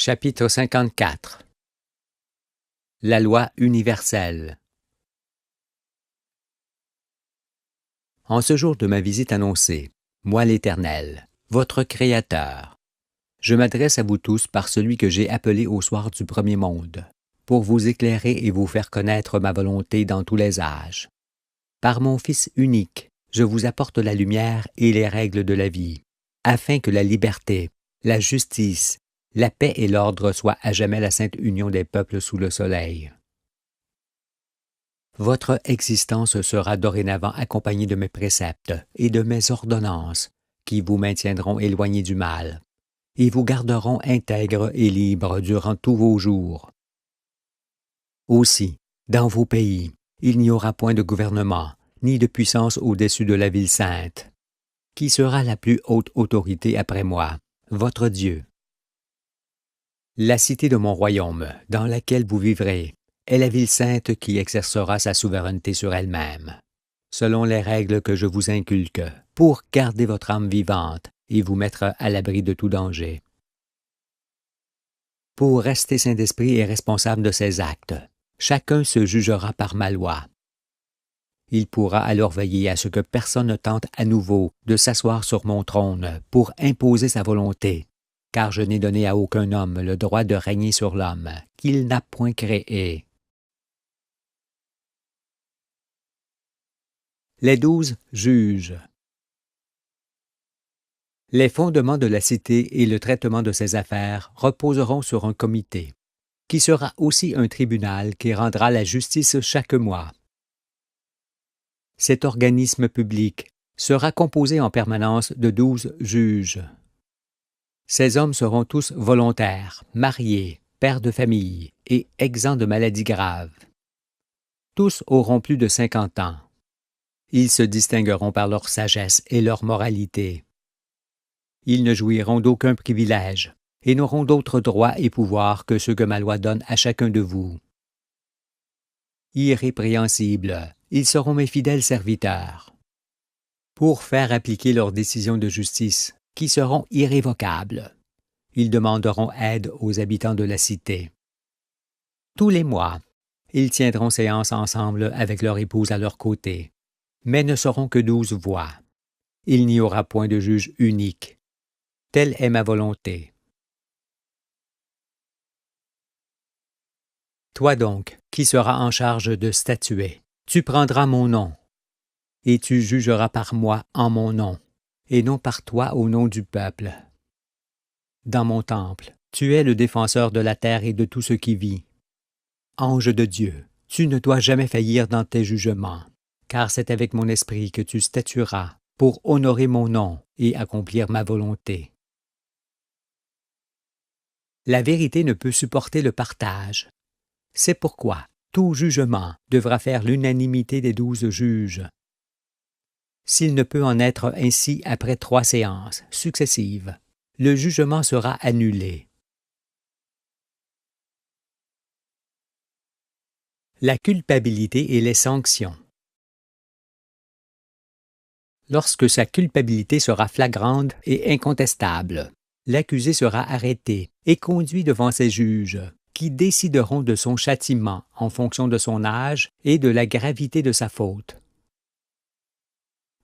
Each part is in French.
Chapitre 54 La loi universelle. En ce jour de ma visite annoncée, moi l'Éternel, votre Créateur, je m'adresse à vous tous par celui que j'ai appelé au soir du premier monde, pour vous éclairer et vous faire connaître ma volonté dans tous les âges. Par mon Fils unique, je vous apporte la lumière et les règles de la vie, afin que la liberté, la justice, la paix et l'ordre soient à jamais la sainte union des peuples sous le soleil. Votre existence sera dorénavant accompagnée de mes préceptes et de mes ordonnances, qui vous maintiendront éloignés du mal, et vous garderont intègres et libres durant tous vos jours. Aussi, dans vos pays, il n'y aura point de gouvernement, ni de puissance au-dessus de la ville sainte, qui sera la plus haute autorité après moi, votre Dieu. La cité de mon royaume, dans laquelle vous vivrez, est la ville sainte qui exercera sa souveraineté sur elle-même, selon les règles que je vous inculque, pour garder votre âme vivante et vous mettre à l'abri de tout danger. Pour rester saint d'esprit et responsable de ses actes, chacun se jugera par ma loi. Il pourra alors veiller à ce que personne ne tente à nouveau de s'asseoir sur mon trône pour imposer sa volonté, car je n'ai donné à aucun homme le droit de régner sur l'homme, qu'il n'a point créé. Les 12 juges. Les fondements de la cité et le traitement de ses affaires reposeront sur un comité, qui sera aussi un tribunal qui rendra la justice chaque mois. Cet organisme public sera composé en permanence de 12 juges. Ces hommes seront tous volontaires, mariés, pères de famille et exempts de maladies graves. Tous auront plus de 50 ans. Ils se distingueront par leur sagesse et leur moralité. Ils ne jouiront d'aucun privilège et n'auront d'autres droits et pouvoirs que ceux que ma loi donne à chacun de vous. Irrépréhensibles, ils seront mes fidèles serviteurs. Pour faire appliquer leurs décisions de justice, qui seront irrévocables, ils demanderont aide aux habitants de la cité. Tous les mois, ils tiendront séance ensemble avec leur épouse à leur côté, mais ne seront que 12 voix. Il n'y aura point de juge unique. Telle est ma volonté. Toi donc, qui seras en charge de statuer, tu prendras mon nom, et tu jugeras par moi en mon nom, et non par toi au nom du peuple. Dans mon temple, tu es le défenseur de la terre et de tout ce qui vit. Ange de Dieu, tu ne dois jamais faillir dans tes jugements, car c'est avec mon esprit que tu statueras pour honorer mon nom et accomplir ma volonté. La vérité ne peut supporter le partage. C'est pourquoi tout jugement devra faire l'unanimité des 12 juges. S'il ne peut en être ainsi après 3 séances successives, le jugement sera annulé. La culpabilité et les sanctions. Lorsque sa culpabilité sera flagrante et incontestable, l'accusé sera arrêté et conduit devant ses juges, qui décideront de son châtiment en fonction de son âge et de la gravité de sa faute.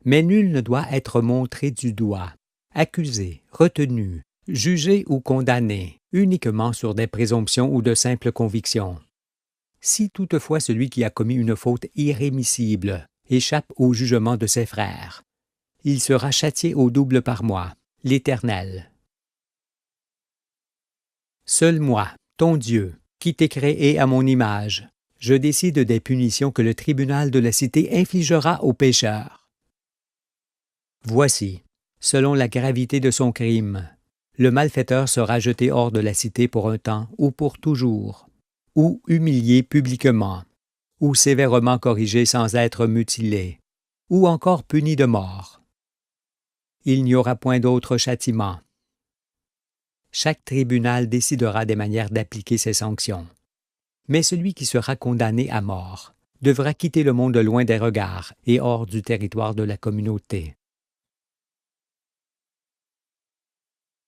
Mais nul ne doit être montré du doigt, accusé, retenu, jugé ou condamné, uniquement sur des présomptions ou de simples convictions. Si toutefois celui qui a commis une faute irrémissible échappe au jugement de ses frères, il sera châtié au double par moi, l'Éternel. Seul moi, ton Dieu, qui t'ai créé à mon image, je décide des punitions que le tribunal de la cité infligera aux pécheurs. Voici, selon la gravité de son crime, le malfaiteur sera jeté hors de la cité pour un temps ou pour toujours, ou humilié publiquement, ou sévèrement corrigé sans être mutilé, ou encore puni de mort. Il n'y aura point d'autre châtiment. Chaque tribunal décidera des manières d'appliquer ces sanctions. Mais celui qui sera condamné à mort devra quitter le monde loin des regards et hors du territoire de la communauté.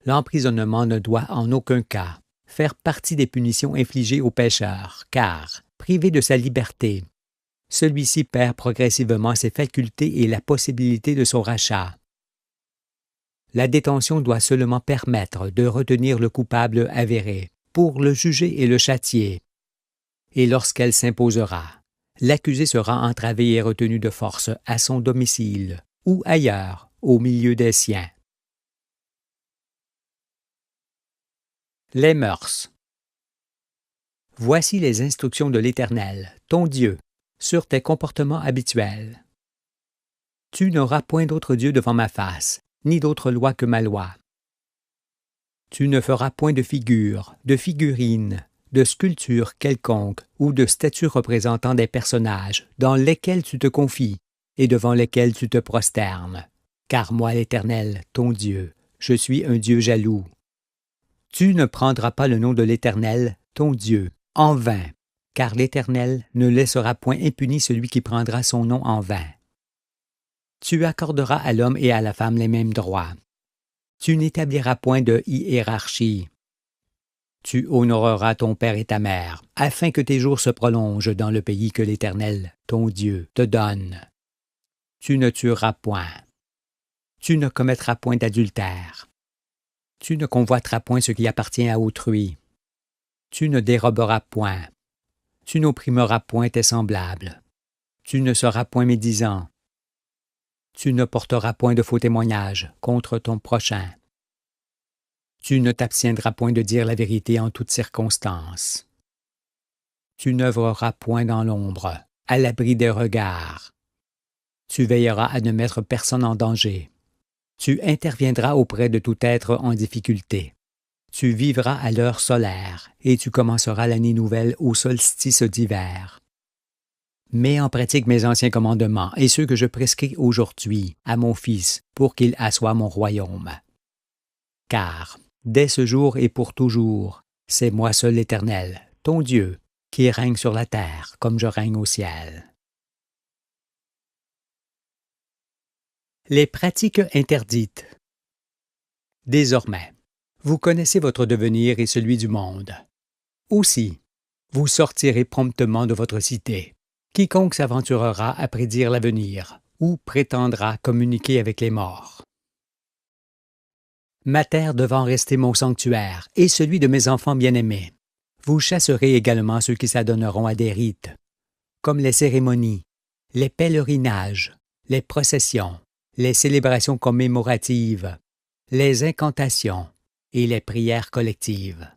L'emprisonnement ne doit en aucun cas faire partie des punitions infligées au pécheur, car, privé de sa liberté, celui-ci perd progressivement ses facultés et la possibilité de son rachat. La détention doit seulement permettre de retenir le coupable avéré, pour le juger et le châtier. Et lorsqu'elle s'imposera, l'accusé sera entravé et retenu de force à son domicile ou ailleurs, au milieu des siens. Les mœurs. Voici les instructions de l'Éternel, ton Dieu, sur tes comportements habituels. Tu n'auras point d'autre Dieu devant ma face, ni d'autre loi que ma loi. Tu ne feras point de figure, de figurine, de sculpture quelconque ou de statue représentant des personnages dans lesquels tu te confies et devant lesquels tu te prosternes. Car moi, l'Éternel, ton Dieu, je suis un Dieu jaloux. Tu ne prendras pas le nom de l'Éternel, ton Dieu, en vain, car l'Éternel ne laissera point impuni celui qui prendra son nom en vain. Tu accorderas à l'homme et à la femme les mêmes droits. Tu n'établiras point de hiérarchie. Tu honoreras ton père et ta mère, afin que tes jours se prolongent dans le pays que l'Éternel, ton Dieu, te donne. Tu ne tueras point. Tu ne commettras point d'adultère. Tu ne convoiteras point ce qui appartient à autrui. Tu ne déroberas point. Tu n'opprimeras point tes semblables. Tu ne seras point médisant. Tu ne porteras point de faux témoignages contre ton prochain. Tu ne t'abstiendras point de dire la vérité en toutes circonstances. Tu n'œuvreras point dans l'ombre, à l'abri des regards. Tu veilleras à ne mettre personne en danger. Tu interviendras auprès de tout être en difficulté. Tu vivras à l'heure solaire, et tu commenceras l'année nouvelle au solstice d'hiver. Mets en pratique mes anciens commandements et ceux que je prescris aujourd'hui à mon Fils pour qu'il assoie mon royaume. Car, dès ce jour et pour toujours, c'est moi seul l'Éternel, ton Dieu, qui règne sur la terre comme je règne au ciel. Les pratiques interdites. Désormais, vous connaissez votre devenir et celui du monde. Aussi, vous sortirez promptement de votre cité. Quiconque s'aventurera à prédire l'avenir ou prétendra communiquer avec les morts. Ma terre devant rester mon sanctuaire et celui de mes enfants bien-aimés. Vous chasserez également ceux qui s'adonneront à des rites, comme les cérémonies, les pèlerinages, les processions, les célébrations commémoratives, les incantations et les prières collectives.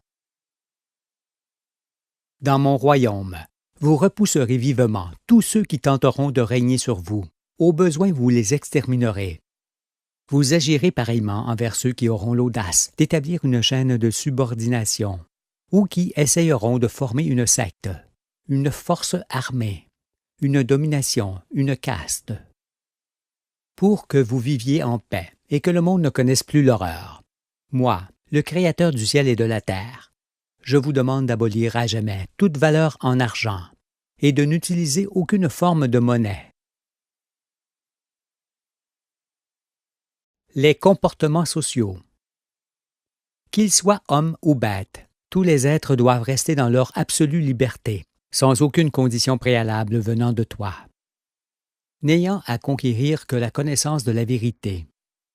Dans mon royaume, vous repousserez vivement tous ceux qui tenteront de régner sur vous. Au besoin, vous les exterminerez. Vous agirez pareillement envers ceux qui auront l'audace d'établir une chaîne de subordination ou qui essayeront de former une secte, une force armée, une domination, une caste. Pour que vous viviez en paix et que le monde ne connaisse plus l'horreur. Moi, le Créateur du ciel et de la terre, je vous demande d'abolir à jamais toute valeur en argent et de n'utiliser aucune forme de monnaie. Les comportements sociaux. Qu'ils soient hommes ou bêtes, tous les êtres doivent rester dans leur absolue liberté, sans aucune condition préalable venant de toi. N'ayant à conquérir que la connaissance de la vérité,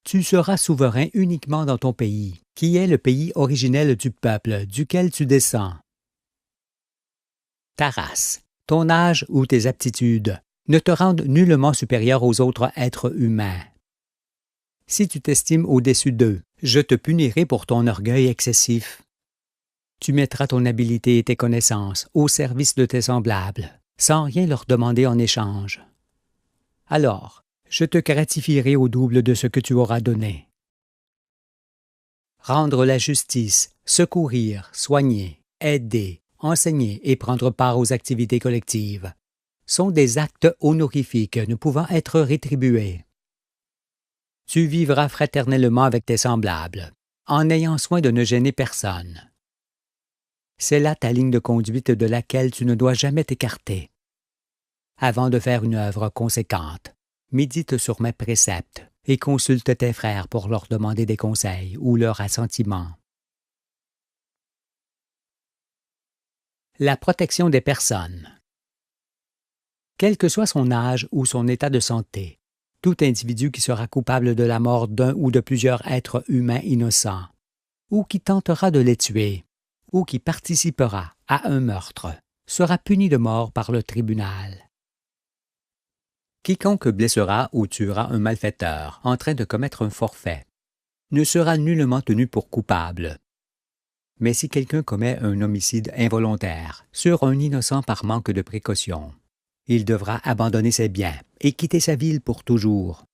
tu seras souverain uniquement dans ton pays, qui est le pays originel du peuple duquel tu descends. Ta race, ton âge ou tes aptitudes ne te rendent nullement supérieur aux autres êtres humains. Si tu t'estimes au-dessus d'eux, je te punirai pour ton orgueil excessif. Tu mettras ton habileté et tes connaissances au service de tes semblables, sans rien leur demander en échange. Alors, je te gratifierai au double de ce que tu auras donné. Rendre la justice, secourir, soigner, aider, enseigner et prendre part aux activités collectives sont des actes honorifiques ne pouvant être rétribués. Tu vivras fraternellement avec tes semblables, en ayant soin de ne gêner personne. C'est là ta ligne de conduite de laquelle tu ne dois jamais t'écarter. Avant de faire une œuvre conséquente, médite sur mes préceptes et consulte tes frères pour leur demander des conseils ou leur assentiment. La protection des personnes. Quel que soit son âge ou son état de santé, tout individu qui sera coupable de la mort d'un ou de plusieurs êtres humains innocents, ou qui tentera de les tuer, ou qui participera à un meurtre, sera puni de mort par le tribunal. Quiconque blessera ou tuera un malfaiteur en train de commettre un forfait ne sera nullement tenu pour coupable. Mais si quelqu'un commet un homicide involontaire sur un innocent par manque de précaution, il devra abandonner ses biens et quitter sa ville pour toujours.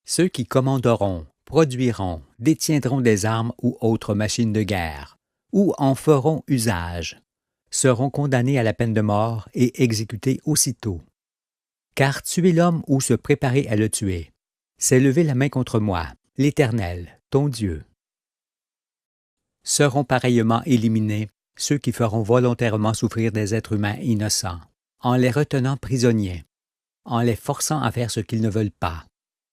Ceux qui commanderont, produiront, détiendront des armes ou autres machines de guerre, ou en feront usage, seront condamnés à la peine de mort et exécutés aussitôt. Car tuer l'homme ou se préparer à le tuer, c'est lever la main contre moi, l'Éternel, ton Dieu. Seront pareillement éliminés ceux qui feront volontairement souffrir des êtres humains innocents, en les retenant prisonniers, en les forçant à faire ce qu'ils ne veulent pas,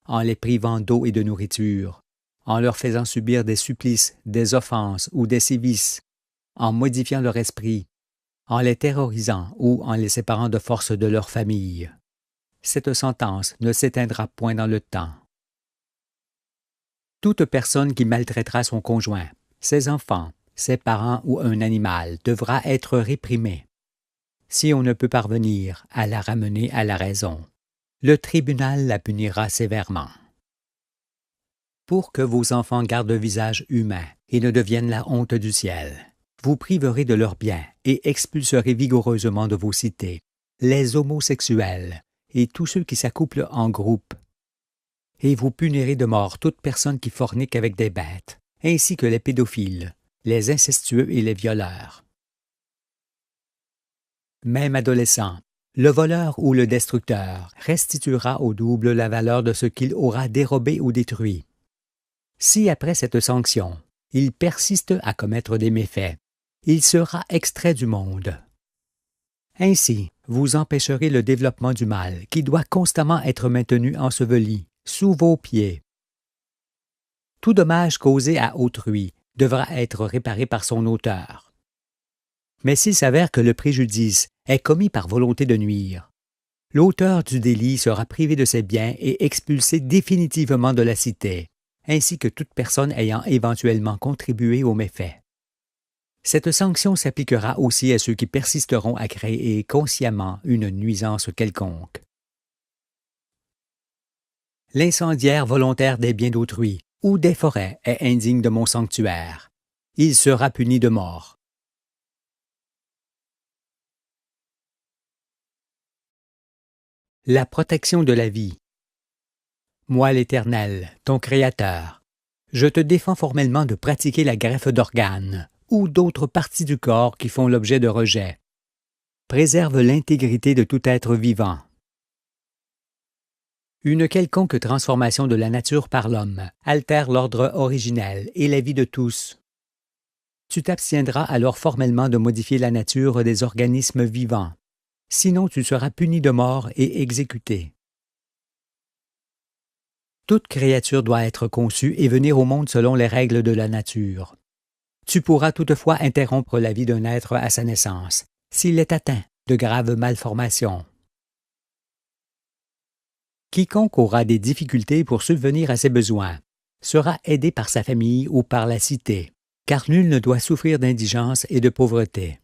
en les privant d'eau et de nourriture, en leur faisant subir des supplices, des offenses ou des sévices, en modifiant leur esprit, en les terrorisant ou en les séparant de force de leur famille. Cette sentence ne s'éteindra point dans le temps. Toute personne qui maltraitera son conjoint, ses enfants, ses parents ou un animal devra être réprimée. Si on ne peut parvenir à la ramener à la raison, le tribunal la punira sévèrement. Pour que vos enfants gardent un visage humain et ne deviennent la honte du ciel, vous priverez de leurs biens et expulserez vigoureusement de vos cités les homosexuels et tous ceux qui s'accouplent en groupe. Et vous punirez de mort toute personne qui fornique avec des bêtes, ainsi que les pédophiles, les incestueux et les violeurs. Même adolescent, le voleur ou le destructeur restituera au double la valeur de ce qu'il aura dérobé ou détruit. Si après cette sanction, il persiste à commettre des méfaits, il sera extrait du monde. Ainsi, vous empêcherez le développement du mal qui doit constamment être maintenu enseveli sous vos pieds. Tout dommage causé à autrui devra être réparé par son auteur. Mais s'il s'avère que le préjudice est commis par volonté de nuire, l'auteur du délit sera privé de ses biens et expulsé définitivement de la cité, ainsi que toute personne ayant éventuellement contribué au méfait. Cette sanction s'appliquera aussi à ceux qui persisteront à créer consciemment une nuisance quelconque. L'incendiaire volontaire des biens d'autrui ou des forêts est indigne de mon sanctuaire. Il sera puni de mort. La protection de la vie. Moi l'Éternel, ton Créateur, je te défends formellement de pratiquer la greffe d'organes ou d'autres parties du corps qui font l'objet de rejet. Préserve l'intégrité de tout être vivant. Une quelconque transformation de la nature par l'homme altère l'ordre originel et la vie de tous. Tu t'abstiendras alors formellement de modifier la nature des organismes vivants, sinon tu seras puni de mort et exécuté. Toute créature doit être conçue et venir au monde selon les règles de la nature. Tu pourras toutefois interrompre la vie d'un être à sa naissance, s'il est atteint de graves malformations. Quiconque aura des difficultés pour subvenir à ses besoins sera aidé par sa famille ou par la cité, car nul ne doit souffrir d'indigence et de pauvreté.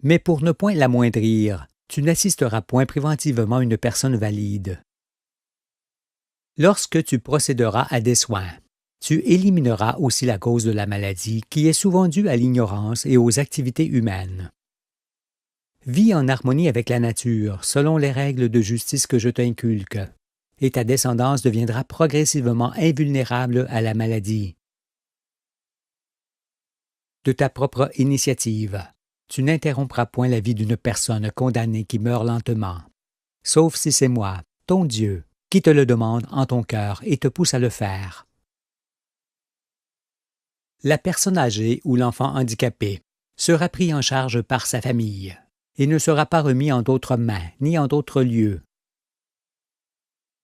Mais pour ne point l'amoindrir, tu n'assisteras point préventivement une personne valide. Lorsque tu procéderas à des soins, tu élimineras aussi la cause de la maladie qui est souvent due à l'ignorance et aux activités humaines. Vis en harmonie avec la nature, selon les règles de justice que je t'inculque, et ta descendance deviendra progressivement invulnérable à la maladie. De ta propre initiative, tu n'interrompras point la vie d'une personne condamnée qui meurt lentement, sauf si c'est moi, ton Dieu, qui te le demande en ton cœur et te pousse à le faire. La personne âgée ou l'enfant handicapé sera pris en charge par sa famille et ne sera pas remis en d'autres mains ni en d'autres lieux.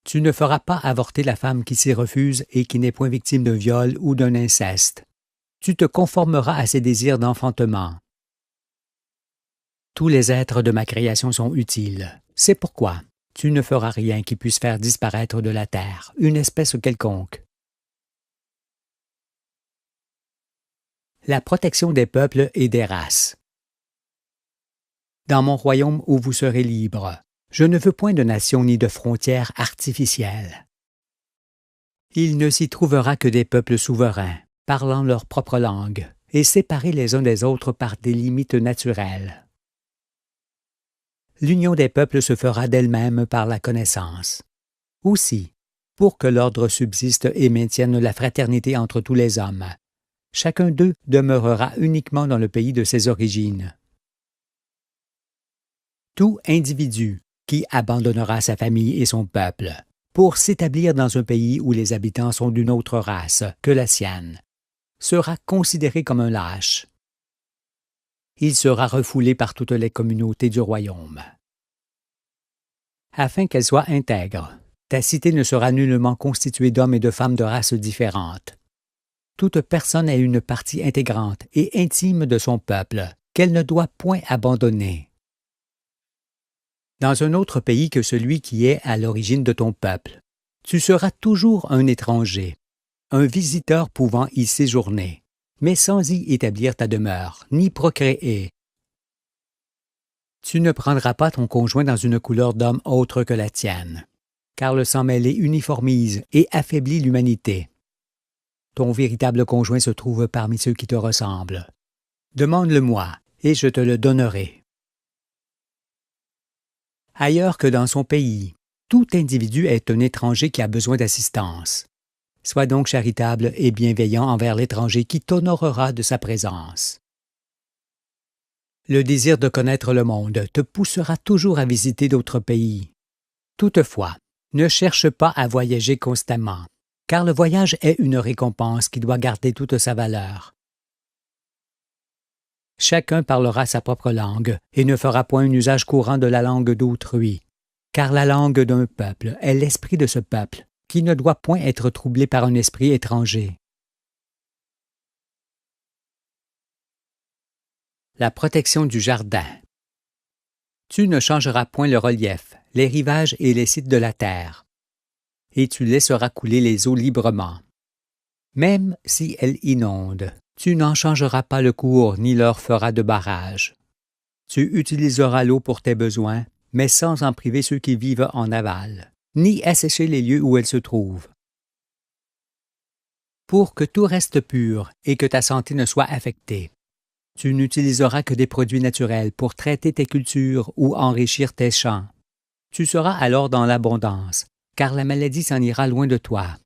Tu ne feras pas avorter la femme qui s'y refuse et qui n'est point victime d'un viol ou d'un inceste. Tu te conformeras à ses désirs d'enfantement. Tous les êtres de ma création sont utiles. C'est pourquoi tu ne feras rien qui puisse faire disparaître de la terre une espèce quelconque. La protection des peuples et des races. Dans mon royaume où vous serez libres, je ne veux point de nation ni de frontières artificielles. Il ne s'y trouvera que des peuples souverains, parlant leur propre langue, et séparés les uns des autres par des limites naturelles. L'union des peuples se fera d'elle-même par la connaissance. Aussi, pour que l'ordre subsiste et maintienne la fraternité entre tous les hommes, chacun d'eux demeurera uniquement dans le pays de ses origines. Tout individu qui abandonnera sa famille et son peuple pour s'établir dans un pays où les habitants sont d'une autre race que la sienne sera considéré comme un lâche. Il sera refoulé par toutes les communautés du royaume. Afin qu'elle soit intègre, ta cité ne sera nullement constituée d'hommes et de femmes de races différentes. Toute personne est une partie intégrante et intime de son peuple, qu'elle ne doit point abandonner. Dans un autre pays que celui qui est à l'origine de ton peuple, tu seras toujours un étranger, un visiteur pouvant y séjourner, mais sans y établir ta demeure, ni procréer. Tu ne prendras pas ton conjoint dans une couleur d'homme autre que la tienne, car le sang mêlé uniformise et affaiblit l'humanité. Ton véritable conjoint se trouve parmi ceux qui te ressemblent. Demande-le-moi, et je te le donnerai. Ailleurs que dans son pays, tout individu est un étranger qui a besoin d'assistance. Sois donc charitable et bienveillant envers l'étranger qui t'honorera de sa présence. Le désir de connaître le monde te poussera toujours à visiter d'autres pays. Toutefois, ne cherche pas à voyager constamment, car le voyage est une récompense qui doit garder toute sa valeur. Chacun parlera sa propre langue et ne fera point un usage courant de la langue d'autrui, car la langue d'un peuple est l'esprit de ce peuple, qui ne doit point être troublé par un esprit étranger. La protection du jardin. Tu ne changeras point le relief, les rivages et les sites de la terre, et tu laisseras couler les eaux librement. Même si elles inondent, tu n'en changeras pas le cours ni leur feras de barrage. Tu utiliseras l'eau pour tes besoins, mais sans en priver ceux qui vivent en aval, ni assécher les lieux où elle se trouve. Pour que tout reste pur et que ta santé ne soit affectée, tu n'utiliseras que des produits naturels pour traiter tes cultures ou enrichir tes champs. Tu seras alors dans l'abondance, car la maladie s'en ira loin de toi.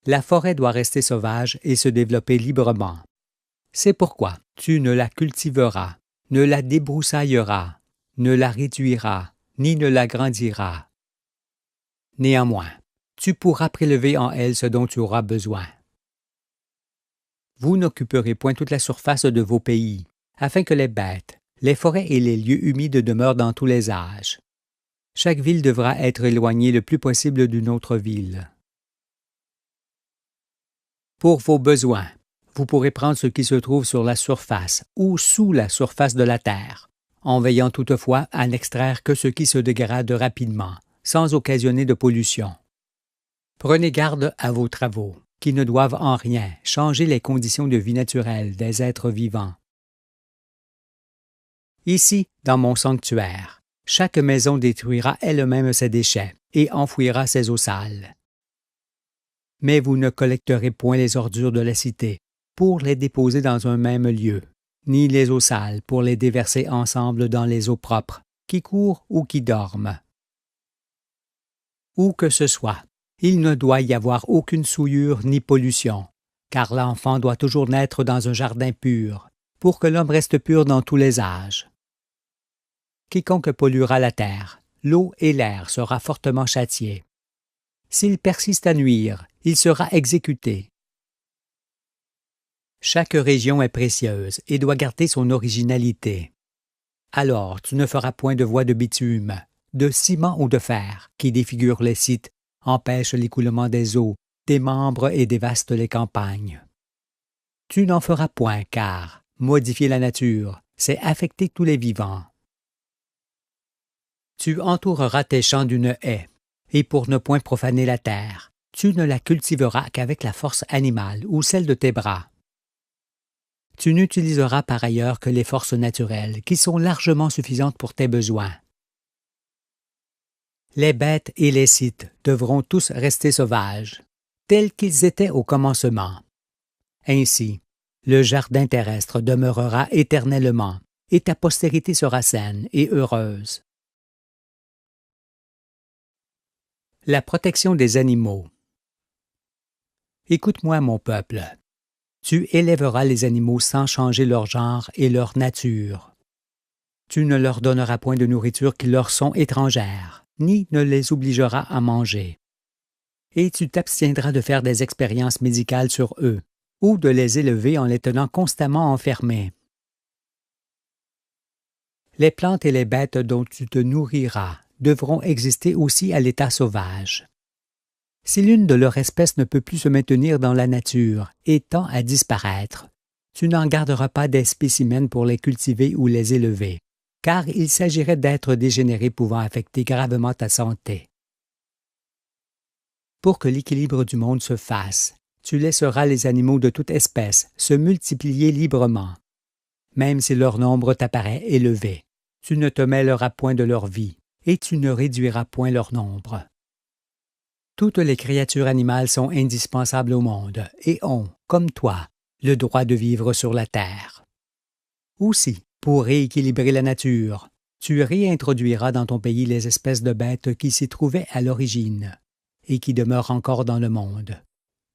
La forêt doit rester sauvage et se développer librement. C'est pourquoi tu ne la cultiveras, ne la débroussailleras, ne la réduiras, ni ne l'agrandiras. Néanmoins, tu pourras prélever en elle ce dont tu auras besoin. Vous n'occuperez point toute la surface de vos pays, afin que les bêtes, les forêts et les lieux humides demeurent dans tous les âges. Chaque ville devra être éloignée le plus possible d'une autre ville. Pour vos besoins, vous pourrez prendre ce qui se trouve sur la surface ou sous la surface de la terre, en veillant toutefois à n'extraire que ce qui se dégrade rapidement, sans occasionner de pollution. Prenez garde à vos travaux, qui ne doivent en rien changer les conditions de vie naturelles des êtres vivants. Ici, dans mon sanctuaire, chaque maison détruira elle-même ses déchets et enfouira ses eaux sales. Mais vous ne collecterez point les ordures de la cité pour les déposer dans un même lieu, ni les eaux sales pour les déverser ensemble dans les eaux propres, qui courent ou qui dorment. Où que ce soit, il ne doit y avoir aucune souillure ni pollution, car l'enfant doit toujours naître dans un jardin pur, pour que l'homme reste pur dans tous les âges. Quiconque polluera la terre, l'eau et l'air sera fortement châtié. S'il persiste à nuire, il sera exécuté. Chaque région est précieuse et doit garder son originalité. Alors tu ne feras point de voies de bitume, de ciment ou de fer qui défigurent les sites, empêchent l'écoulement des eaux, démembrent et dévastent les campagnes. Tu n'en feras point car, modifier la nature, c'est affecter tous les vivants. Tu entoureras tes champs d'une haie, et pour ne point profaner la terre, tu ne la cultiveras qu'avec la force animale ou celle de tes bras. Tu n'utiliseras par ailleurs que les forces naturelles, qui sont largement suffisantes pour tes besoins. Les bêtes et les sites devront tous rester sauvages, tels qu'ils étaient au commencement. Ainsi, le jardin terrestre demeurera éternellement, et ta postérité sera saine et heureuse. La protection des animaux. Écoute-moi, mon peuple. Tu élèveras les animaux sans changer leur genre et leur nature. Tu ne leur donneras point de nourriture qui leur sont étrangères, ni ne les obligeras à manger. Et tu t'abstiendras de faire des expériences médicales sur eux, ou de les élever en les tenant constamment enfermés. Les plantes et les bêtes dont tu te nourriras devront exister aussi à l'état sauvage. Si l'une de leurs espèces ne peut plus se maintenir dans la nature et tend à disparaître, tu n'en garderas pas des spécimens pour les cultiver ou les élever, car il s'agirait d'êtres dégénérés pouvant affecter gravement ta santé. Pour que l'équilibre du monde se fasse, tu laisseras les animaux de toute espèce se multiplier librement. Même si leur nombre t'apparaît élevé, tu ne te mêleras point de leur vie, et tu ne réduiras point leur nombre. Toutes les créatures animales sont indispensables au monde et ont, comme toi, le droit de vivre sur la terre. Aussi, pour rééquilibrer la nature, tu réintroduiras dans ton pays les espèces de bêtes qui s'y trouvaient à l'origine et qui demeurent encore dans le monde.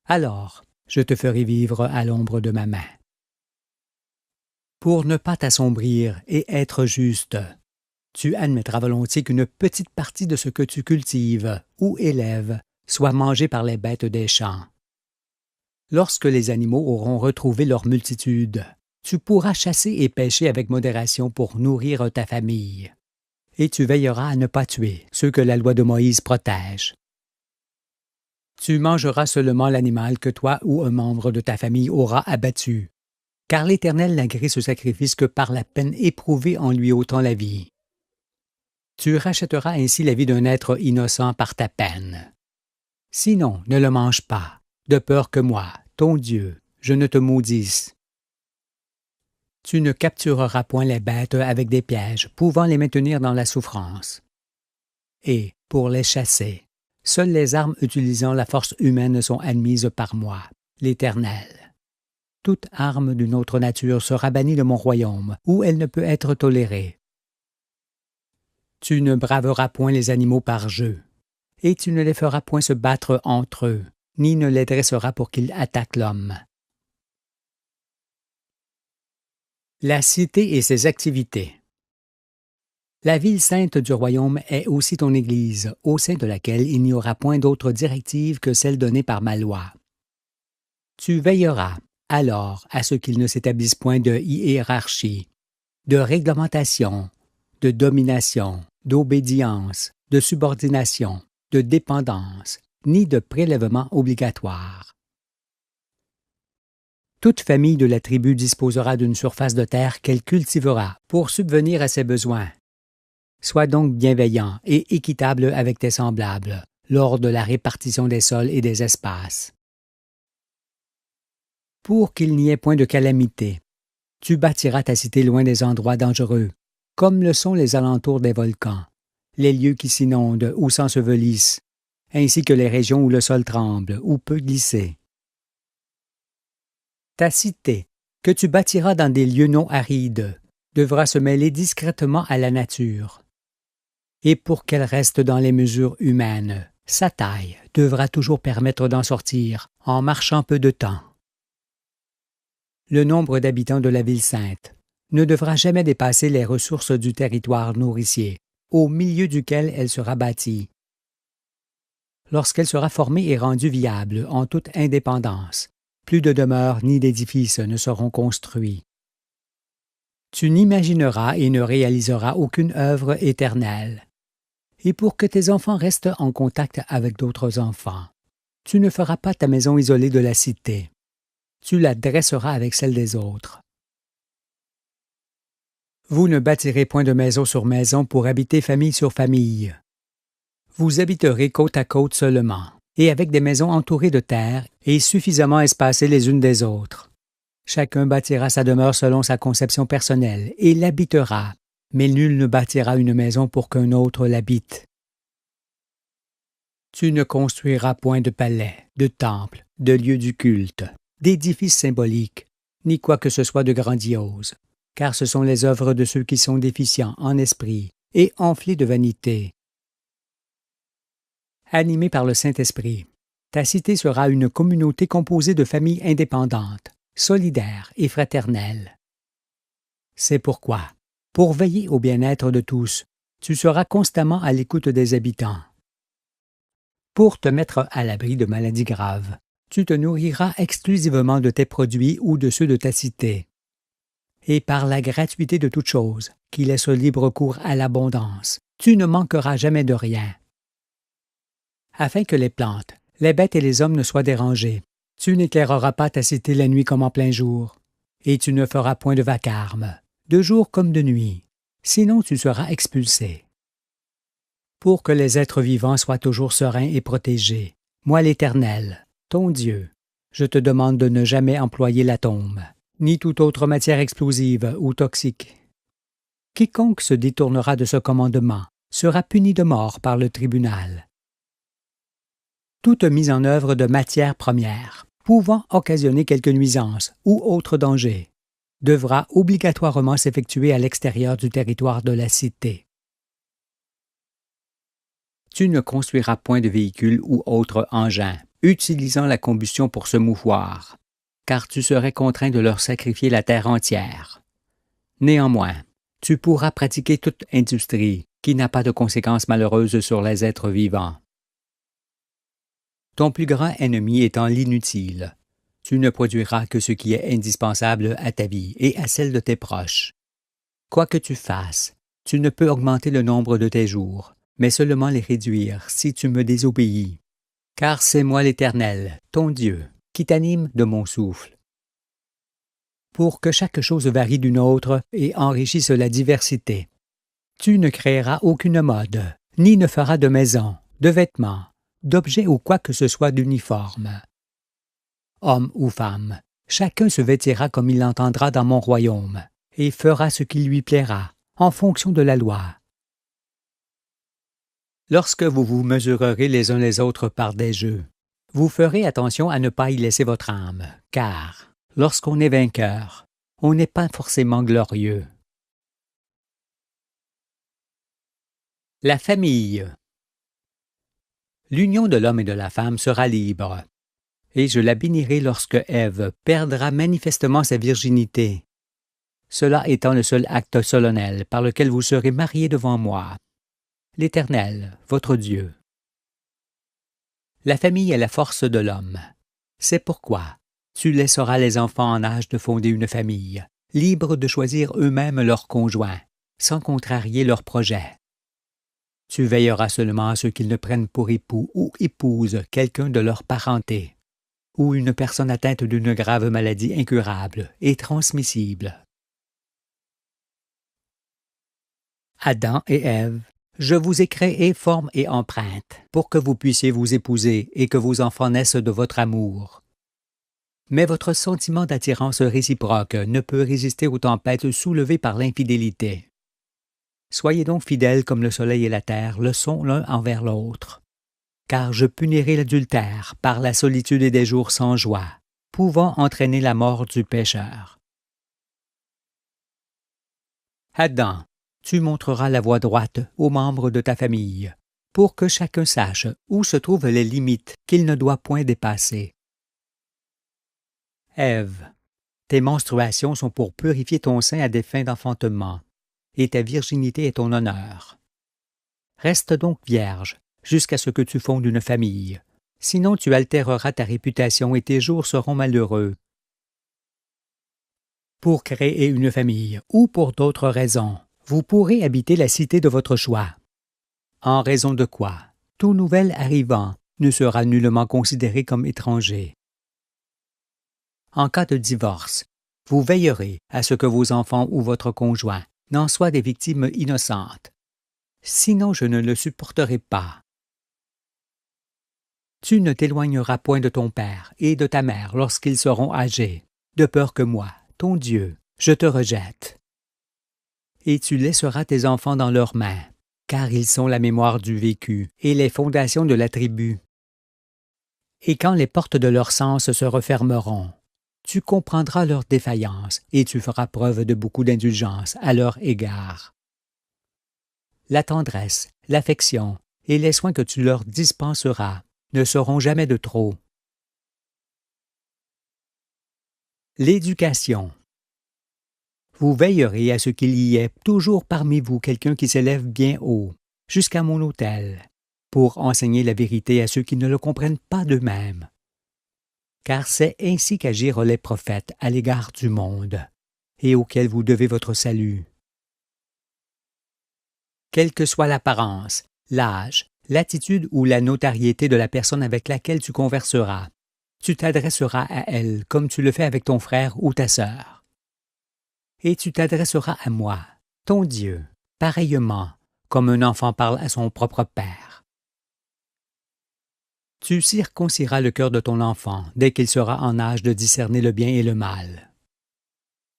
Alors, je te ferai vivre à l'ombre de ma main. Pour ne pas t'assombrir et être juste, tu admettras volontiers qu'une petite partie de ce que tu cultives ou élèves soit mangée par les bêtes des champs. Lorsque les animaux auront retrouvé leur multitude, tu pourras chasser et pêcher avec modération pour nourrir ta famille. Et tu veilleras à ne pas tuer ceux que la loi de Moïse protège. Tu mangeras seulement l'animal que toi ou un membre de ta famille aura abattu, car l'Éternel n'agrée ce sacrifice que par la peine éprouvée en lui ôtant la vie. Tu rachèteras ainsi la vie d'un être innocent par ta peine. Sinon, ne le mange pas, de peur que moi, ton Dieu, je ne te maudisse. Tu ne captureras point les bêtes avec des pièges, pouvant les maintenir dans la souffrance. Et, pour les chasser, seules les armes utilisant la force humaine sont admises par moi, l'Éternel. Toute arme d'une autre nature sera bannie de mon royaume, où elle ne peut être tolérée. Tu ne braveras point les animaux par jeu, et tu ne les feras point se battre entre eux, ni ne les dresseras pour qu'ils attaquent l'homme. La cité et ses activités. La ville sainte du royaume est aussi ton Église, au sein de laquelle il n'y aura point d'autre directive que celle donnée par ma loi. Tu veilleras, alors, à ce qu'il ne s'établisse point de hiérarchie, de réglementation, de domination, d'obédience, de subordination, de dépendance, ni de prélèvement obligatoire. Toute famille de la tribu disposera d'une surface de terre qu'elle cultivera pour subvenir à ses besoins. Sois donc bienveillant et équitable avec tes semblables lors de la répartition des sols et des espaces. Pour qu'il n'y ait point de calamité, tu bâtiras ta cité loin des endroits dangereux, comme le sont les alentours des volcans, les lieux qui s'inondent ou s'ensevelissent, ainsi que les régions où le sol tremble ou peut glisser. Ta cité, que tu bâtiras dans des lieux non arides, devra se mêler discrètement à la nature. Et pour qu'elle reste dans les mesures humaines, sa taille devra toujours permettre d'en sortir en marchant peu de temps. Le nombre d'habitants de la ville sainte ne devra jamais dépasser les ressources du territoire nourricier, au milieu duquel elle sera bâtie. Lorsqu'elle sera formée et rendue viable en toute indépendance, plus de demeures ni d'édifices ne seront construits. Tu n'imagineras et ne réaliseras aucune œuvre éternelle. Et pour que tes enfants restent en contact avec d'autres enfants, tu ne feras pas ta maison isolée de la cité. Tu la dresseras avec celle des autres. Vous ne bâtirez point de maison sur maison pour habiter famille sur famille. Vous habiterez côte à côte seulement, et avec des maisons entourées de terre et suffisamment espacées les unes des autres. Chacun bâtira sa demeure selon sa conception personnelle et l'habitera, mais nul ne bâtira une maison pour qu'un autre l'habite. Tu ne construiras point de palais, de temples, de lieux du culte, d'édifices symboliques, ni quoi que ce soit de grandiose, car ce sont les œuvres de ceux qui sont déficients en esprit et enflés de vanité. Animé par le Saint-Esprit, ta cité sera une communauté composée de familles indépendantes, solidaires et fraternelles. C'est pourquoi, pour veiller au bien-être de tous, tu seras constamment à l'écoute des habitants. Pour te mettre à l'abri de maladies graves, tu te nourriras exclusivement de tes produits ou de ceux de ta cité. Et par la gratuité de toute chose, qui laisse libre cours à l'abondance, tu ne manqueras jamais de rien. Afin que les plantes, les bêtes et les hommes ne soient dérangés, tu n'éclaireras pas ta cité la nuit comme en plein jour, et tu ne feras point de vacarme, de jour comme de nuit, sinon tu seras expulsé. Pour que les êtres vivants soient toujours sereins et protégés, moi l'Éternel, ton Dieu, je te demande de ne jamais employer l'atome, ni toute autre matière explosive ou toxique. Quiconque se détournera de ce commandement sera puni de mort par le tribunal. Toute mise en œuvre de matières premières, pouvant occasionner quelque nuisance ou autre danger, devra obligatoirement s'effectuer à l'extérieur du territoire de la cité. Tu ne construiras point de véhicule ou autre engin, utilisant la combustion pour se mouvoir, car tu serais contraint de leur sacrifier la terre entière. Néanmoins, tu pourras pratiquer toute industrie qui n'a pas de conséquences malheureuses sur les êtres vivants. Ton plus grand ennemi étant l'inutile, tu ne produiras que ce qui est indispensable à ta vie et à celle de tes proches. Quoi que tu fasses, tu ne peux augmenter le nombre de tes jours, mais seulement les réduire si tu me désobéis. Car c'est moi l'Éternel, ton Dieu, qui t'anime de mon souffle. Pour que chaque chose varie d'une autre et enrichisse la diversité. Tu ne créeras aucune mode, ni ne feras de maison, de vêtements, d'objets ou quoi que ce soit d'uniforme. Homme ou femme, chacun se vêtira comme il l'entendra dans mon royaume, et fera ce qui lui plaira, en fonction de la loi. Lorsque vous vous mesurerez les uns les autres par des jeux, vous ferez attention à ne pas y laisser votre âme, car, lorsqu'on est vainqueur, on n'est pas forcément glorieux. La famille. L'union de l'homme et de la femme sera libre, et je la bénirai lorsque Ève perdra manifestement sa virginité, cela étant le seul acte solennel par lequel vous serez mariés devant moi, l'Éternel, votre Dieu. La famille est la force de l'homme. C'est pourquoi tu laisseras les enfants en âge de fonder une famille, libres de choisir eux-mêmes leurs conjoints, sans contrarier leurs projets. Tu veilleras seulement à ce qu'ils ne prennent pour époux ou épouse quelqu'un de leur parenté, ou une personne atteinte d'une grave maladie incurable et transmissible. Adam et Ève, je vous ai créé forme et empreinte, pour que vous puissiez vous épouser et que vos enfants naissent de votre amour. Mais votre sentiment d'attirance réciproque ne peut résister aux tempêtes soulevées par l'infidélité. Soyez donc fidèles comme le soleil et la terre le sont l'un envers l'autre. Car je punirai l'adultère par la solitude et des jours sans joie, pouvant entraîner la mort du pécheur. Adam, tu montreras la voie droite aux membres de ta famille, pour que chacun sache où se trouvent les limites qu'il ne doit point dépasser. Ève, tes menstruations sont pour purifier ton sein à des fins d'enfantement, et ta virginité est ton honneur. Reste donc vierge jusqu'à ce que tu fondes une famille, sinon tu altéreras ta réputation et tes jours seront malheureux. Pour créer une famille ou pour d'autres raisons, vous pourrez habiter la cité de votre choix. En raison de quoi, tout nouvel arrivant ne sera nullement considéré comme étranger. En cas de divorce, vous veillerez à ce que vos enfants ou votre conjoint n'en soient des victimes innocentes. Sinon je ne le supporterai pas. Tu ne t'éloigneras point de ton père et de ta mère lorsqu'ils seront âgés, de peur que moi, ton Dieu, je te rejette. Et tu laisseras tes enfants dans leurs mains, car ils sont la mémoire du vécu et les fondations de la tribu. Et quand les portes de leur sens se refermeront, tu comprendras leur défaillance et tu feras preuve de beaucoup d'indulgence à leur égard. La tendresse, l'affection et les soins que tu leur dispenseras ne seront jamais de trop. L'éducation. Vous veillerez à ce qu'il y ait toujours parmi vous quelqu'un qui s'élève bien haut, jusqu'à mon autel, pour enseigner la vérité à ceux qui ne le comprennent pas d'eux-mêmes. Car c'est ainsi qu'agirent les prophètes à l'égard du monde, et auquel vous devez votre salut. Quelle que soit l'apparence, l'âge, l'attitude ou la notoriété de la personne avec laquelle tu converseras, tu t'adresseras à elle comme tu le fais avec ton frère ou ta sœur. Et tu t'adresseras à moi, ton Dieu, pareillement, comme un enfant parle à son propre père. Tu circonciras le cœur de ton enfant dès qu'il sera en âge de discerner le bien et le mal.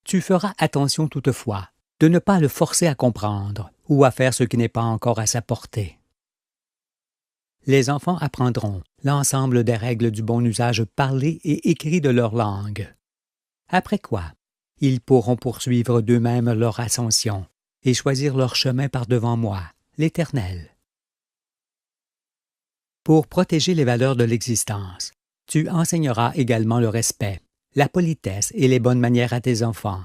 Tu feras attention toutefois de ne pas le forcer à comprendre ou à faire ce qui n'est pas encore à sa portée. Les enfants apprendront l'ensemble des règles du bon usage parlé et écrit de leur langue. Après quoi, ils pourront poursuivre d'eux-mêmes leur ascension et choisir leur chemin par devant moi, l'Éternel. Pour protéger les valeurs de l'existence, tu enseigneras également le respect, la politesse et les bonnes manières à tes enfants.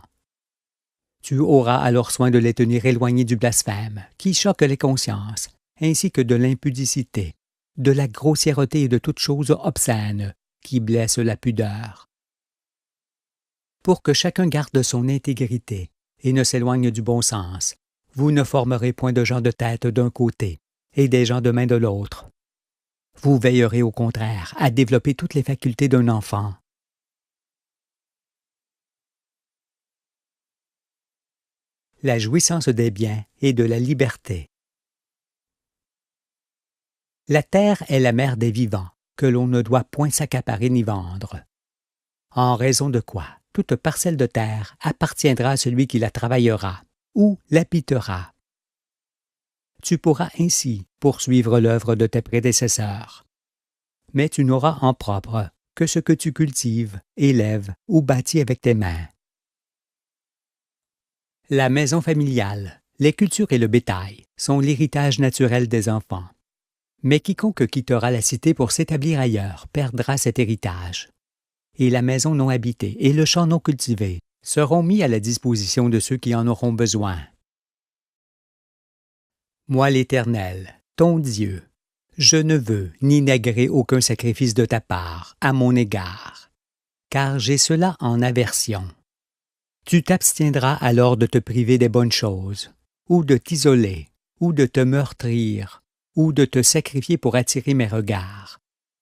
Tu auras alors soin de les tenir éloignés du blasphème, qui choque les consciences, ainsi que de l'impudicité, de la grossièreté et de toute chose obscène, qui blesse la pudeur. Pour que chacun garde son intégrité et ne s'éloigne du bon sens, vous ne formerez point de gens de tête d'un côté et des gens de main de l'autre. Vous veillerez au contraire à développer toutes les facultés d'un enfant. La jouissance des biens et de la liberté. La terre est la mère des vivants, que l'on ne doit point s'accaparer ni vendre. En raison de quoi, toute parcelle de terre appartiendra à celui qui la travaillera ou l'habitera. Tu pourras ainsi poursuivre l'œuvre de tes prédécesseurs. Mais tu n'auras en propre que ce que tu cultives, élèves ou bâtis avec tes mains. La maison familiale, les cultures et le bétail sont l'héritage naturel des enfants. Mais quiconque quittera la cité pour s'établir ailleurs perdra cet héritage. Et la maison non habitée et le champ non cultivé seront mis à la disposition de ceux qui en auront besoin. Moi l'Éternel, ton Dieu, je ne veux ni n'agréer aucun sacrifice de ta part à mon égard, car j'ai cela en aversion. Tu t'abstiendras alors de te priver des bonnes choses, ou de t'isoler, ou de te meurtrir, ou de te sacrifier pour attirer mes regards,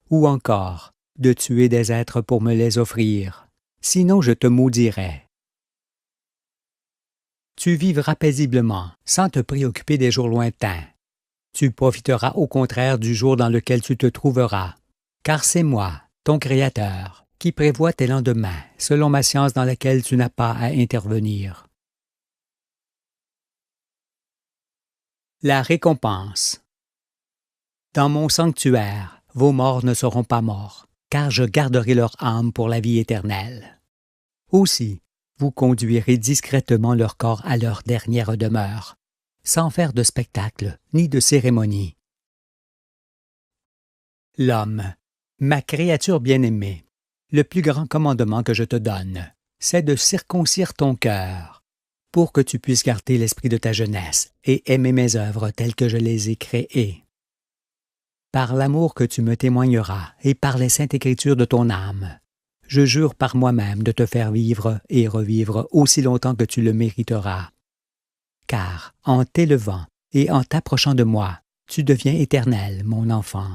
ou encore de tuer des êtres pour me les offrir, sinon je te maudirai. Tu vivras paisiblement, sans te préoccuper des jours lointains. Tu profiteras au contraire du jour dans lequel tu te trouveras, car c'est moi, ton Créateur, qui prévoit tes lendemains, selon ma science dans laquelle tu n'as pas à intervenir. La récompense. Dans mon sanctuaire, vos morts ne seront pas morts, car je garderai leur âme pour la vie éternelle. Aussi, vous conduirez discrètement leur corps à leur dernière demeure, sans faire de spectacle ni de cérémonie. L'homme, ma créature bien-aimée, le plus grand commandement que je te donne, c'est de circoncire ton cœur, pour que tu puisses garder l'esprit de ta jeunesse et aimer mes œuvres telles que je les ai créées. Par l'amour que tu me témoigneras et par les saintes écritures de ton âme, je jure par moi-même de te faire vivre et revivre aussi longtemps que tu le mériteras. Car, en t'élevant et en t'approchant de moi, tu deviens éternel, mon enfant.